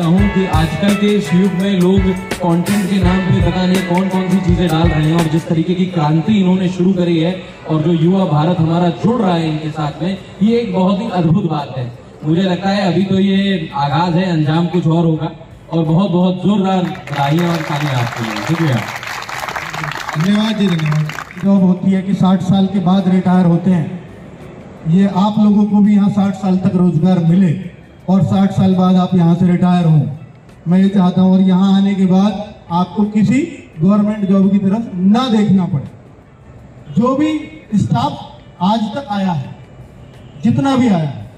चाहता हूँ कि आजकल के इस युग में लोग कंटेंट के नाम पे पता नहीं कौन कौन सी चीजें डाल रहे हैं, और जिस तरीके की क्रांति इन्होंने शुरू करी है और जो युवा भारत हमारा जुड़ रहा है इनके साथ में, ये एक बहुत ही अद्भुत बात है। मुझे लगता है अभी तो ये आगाज है, अंजाम कुछ और होगा। और बहुत बहुत जोरदार बधाइयां और तालियां आपके लिए। शुक्रिया। धन्यवाद जी, धन्यवाद। जॉब होती है कि 60 साल के बाद रिटायर होते हैं, ये आप लोगों को भी यहाँ 60 साल तक रोजगार मिले और 60 साल बाद आप यहाँ से रिटायर हों, मैं ये चाहता हूँ। और यहाँ आने के बाद आपको किसी गवर्नमेंट जॉब की तरफ ना देखना पड़े। जो भी स्टाफ आज तक आया है, जितना भी आया है,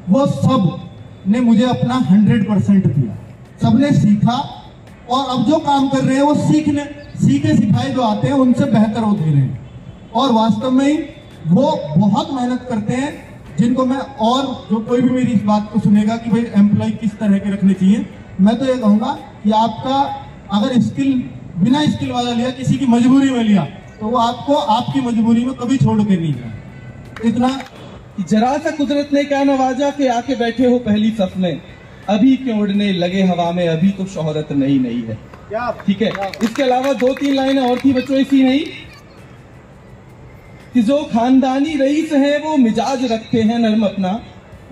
वो सब ने मुझे अपना 100% दिया। सबने सीखा और अब जो काम कर रहे हैं वो सीखे सिखाए जो आते हैं उनसे बेहतर वो दे रहे हैं। और वास्तव में ही वो बहुत मेहनत करते हैं, जिनको मैं, और जो कोई भी मेरी इस बात को सुनेगा कि भाई एम्प्लॉय किस तरह के रखने चाहिए, मैं तो ये कहूंगा कि आपका अगर स्किल बिना स्किल वाला लिया, किसी की मजबूरी में लिया, तो वो आपको आपकी मजबूरी में कभी छोड़ के नहीं जाए। इतना जरा सा कुदरत ने क्या नवाजा कि आके बैठे हो पहली सफ में, अभी क्यों उड़ने लगे हवा में, अभी तो शोहरत नहीं है। ठीक है, इसके अलावा 2-3 लाइनें और थी बच्चों इसी नहीं कि जो खानदानी रईस है वो मिजाज रखते हैं नर्म अपना,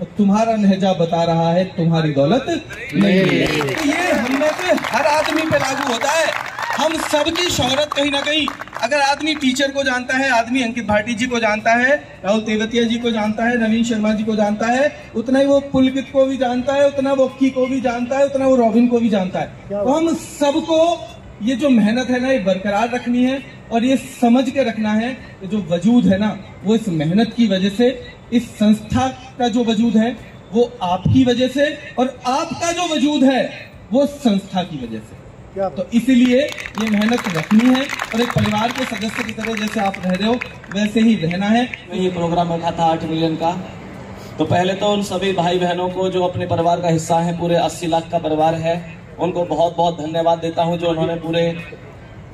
और तुम्हारा लहजा बता रहा है तुम्हारी दौलत नहीं है। तो ये हम में से हर आदमी पे लागू होता है। हम सबकी शोहरत कहीं ना कहीं, अगर आदमी टीचर को जानता है, आदमी अंकित भाटी जी को जानता है, राहुल तेवतिया जी को जानता है, नवीन शर्मा जी को जानता है, उतना ही वो पुलकित को भी जानता है, उतना वो अक्की को भी जानता है, उतना वो रॉबिन को भी जानता है। तो हम सबको ये जो मेहनत है ना, ये बरकरार रखनी है और ये समझ के रखना है कि जो वजूद है ना, वो इस मेहनत की वजह से, इस संस्था का जो वजूद है वो आपकी वजह से, और आपका जो वजूद है वो संस्था की वजह से। तो इसीलिए ये मेहनत रखनी है और एक परिवार के सदस्य की तरह जैसे आप रह रहे हो वैसे ही रहना है। ये प्रोग्राम रखा था 8 मिलियन का, तो पहले तो उन सभी भाई बहनों को जो अपने परिवार का हिस्सा है, पूरे 80 लाख का परिवार है, उनको बहुत बहुत धन्यवाद देता हूं, जो उन्होंने पूरे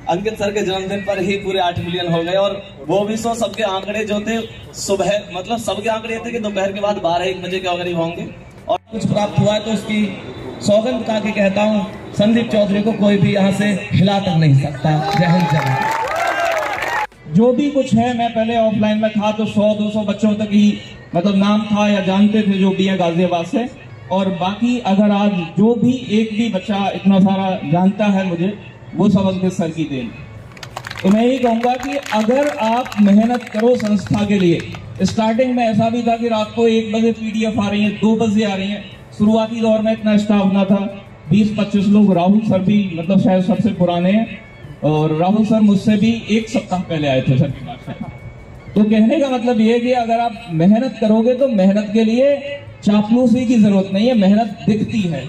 अंकित सर के जन्मदिन पर ही पूरे 8 मिलियन हो गए। और वो भी सबके आंकड़े जो थे सुबह, मतलब सबके आंकड़े थे कि दोपहर के बाद 12-1 बजे के करीब होंगे, और कुछ प्राप्त हुआ है तो उसकी सौगंध खा के कहता हूँ, संदीप चौधरी को कोई भी यहाँ से हिला तक नहीं सकता। जय हिंद, जय भारत। जो भी कुछ है, मैं पहले ऑफलाइन में था तो 100-200 बच्चों तक ही मतलब नाम था या जानते थे जो भी है गाजियाबाद से, और बाकी अगर आज जो भी एक भी बच्चा इतना सारा जानता है मुझे, वो सब अंकित सर की देन। तो मैं यही कहूंगा कि अगर आप मेहनत करो संस्था के लिए, स्टार्टिंग में ऐसा भी था कि रात को 1 बजे PDF आ रही है, 2 बजे आ रही है। शुरुआती दौर में इतना स्टाफ ना था, 20-25 लोग। राहुल सर भी मतलब शायद सबसे पुराने हैं, और राहुल सर मुझसे भी 1 सप्ताह पहले आए थे सर के पास। तो कहने का मतलब ये है कि अगर आप मेहनत करोगे तो मेहनत के लिए चापलूसी की जरूरत नहीं है, मेहनत दिखती है,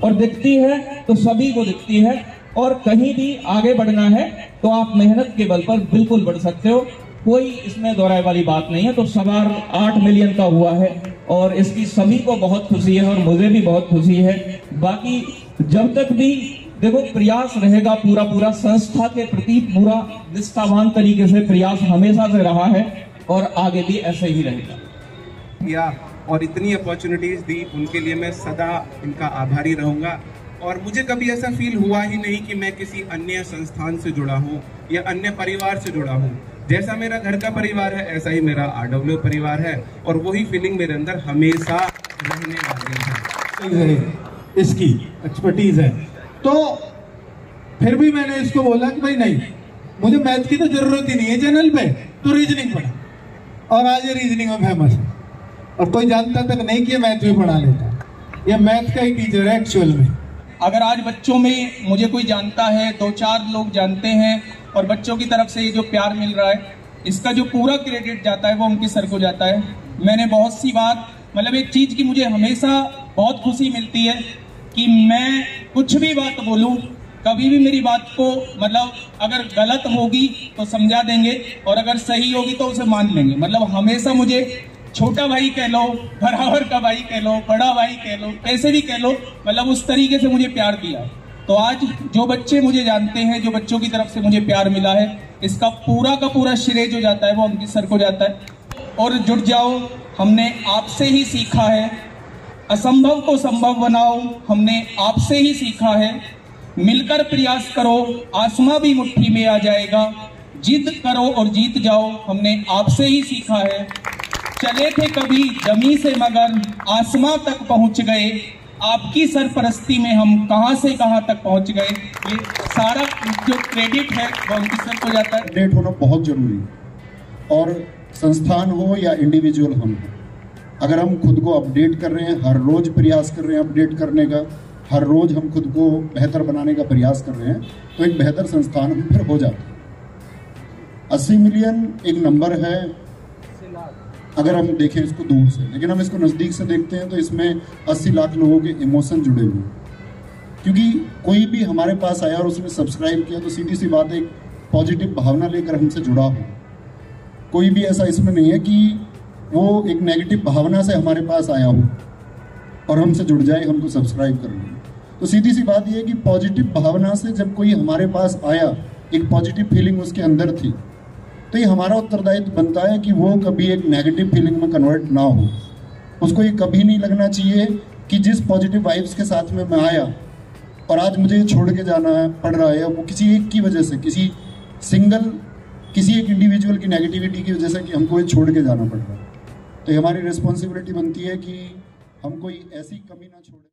और दिखती है तो सभी को दिखती है। और कहीं भी आगे बढ़ना है तो आप मेहनत के बल पर बिल्कुल बढ़ सकते हो, कोई इसमें दोहराए वाली बात नहीं है। तो सवार 8 मिलियन का हुआ है और इसकी सभी को बहुत खुशी है और मुझे भी बहुत खुशी है। बाकी जब तक भी देखो प्रयास रहेगा, पूरा संस्था के प्रति पूरा निष्ठावान तरीके से प्रयास हमेशा से रहा है और आगे भी ऐसे ही रहेगा। और इतनी अपॉर्चुनिटीज दी, उनके लिए मैं सदा इनका आभारी रहूंगा। और मुझे कभी ऐसा फील हुआ ही नहीं कि मैं किसी अन्य संस्थान से जुड़ा हूँ या अन्य परिवार से जुड़ा हूँ। जैसा मेरा घर का परिवार है, ऐसा ही मेरा RW परिवार है, और वही फीलिंग मेरे अंदर हमेशा रहने वाली है। इसकी एक्सपर्टीज है। तो फिर भी मैंने इसको बोला कि भाई नहीं, मुझे मैथ की तो जरूरत ही नहीं है चैनल पे, तो रीजनिंग पढ़ा, और आज ये रीजनिंग में फेमस है, और कोई जानता तक नहीं कि मैथ भी पढ़ा लेता। ये मैथ का ही टीचर है एक्चुअल में। अगर आज बच्चों में मुझे कोई जानता है, 2-4 लोग जानते हैं, और बच्चों की तरफ से ये जो प्यार मिल रहा है, इसका जो पूरा क्रेडिट जाता है वो उनके सर को जाता है। मैंने बहुत सी बार, मतलब एक चीज की मुझे हमेशा बहुत खुशी मिलती है कि मैं कुछ भी बात बोलूं, कभी भी मेरी बात को मतलब अगर गलत होगी तो समझा देंगे, और अगर सही होगी तो उसे मान लेंगे। मतलब हमेशा मुझे छोटा भाई कह लो, बराबर का भाई कह लो, बड़ा भाई कह लो, कैसे भी कह लो, मतलब उस तरीके से मुझे प्यार दिया। तो आज जो बच्चे मुझे जानते हैं, जो बच्चों की तरफ से मुझे प्यार मिला है, इसका पूरा का पूरा श्रेय जो जाता है वो अंकित सर को जाता है। और जुट जाओ, हमने आपसे ही सीखा है, असंभव को संभव बनाओ हमने आपसे ही सीखा है। मिलकर प्रयास करो आसमां भी मुट्ठी में आ जाएगा। जिद करो और जीत जाओ हमने आपसे ही सीखा है। चले थे कभी जमी से मगर आसमां तक पहुंच गए। आपकी सरपरस्ती में हम कहां से कहां तक पहुंच गए। ये सारा जो क्रेडिट है वो उनकी सर को जाता है। अपडेट होना बहुत जरूरी है और संस्थान हो या इंडिविजुअल हम हो, अगर हम खुद को अपडेट कर रहे हैं, हर रोज प्रयास कर रहे हैं अपडेट करने का, हर रोज हम खुद को बेहतर बनाने का प्रयास कर रहे हैं, तो एक बेहतर संस्थान हम फिर हो जाते हैं। 80 मिलियन एक नंबर है अगर हम देखें इसको दूर से, लेकिन हम इसको नज़दीक से देखते हैं तो इसमें 80 लाख लोगों के इमोशन जुड़े हुए हैं। क्योंकि कोई भी हमारे पास आया और उसने सब्सक्राइब किया तो सीधी सी बात है एक पॉजिटिव भावना लेकर हमसे जुड़ा हो। कोई भी ऐसा इसमें नहीं है कि वो एक नेगेटिव भावना से हमारे पास आया हो और हमसे जुड़ जाए, हमको सब्सक्राइब कर लें। तो सीधी सी बात यह है कि पॉजिटिव भावना से जब कोई हमारे पास आया, एक पॉजिटिव फीलिंग उसके अंदर थी, तो ये हमारा उत्तरदायित्व बनता है कि वो कभी एक नेगेटिव फीलिंग में कन्वर्ट ना हो। उसको ये कभी नहीं लगना चाहिए कि जिस पॉजिटिव वाइब्स के साथ में मैं आया और आज मुझे छोड़ के जाना पड़ रहा है, वो किसी एक की वजह से, किसी एक इंडिविजुअल की नेगेटिविटी की वजह से कि हमको ये छोड़ के जाना पड़ रहा है। तो हमारी रिस्पॉन्सिबिलिटी बनती है कि हम कोई ऐसी कमी ना छोड़े।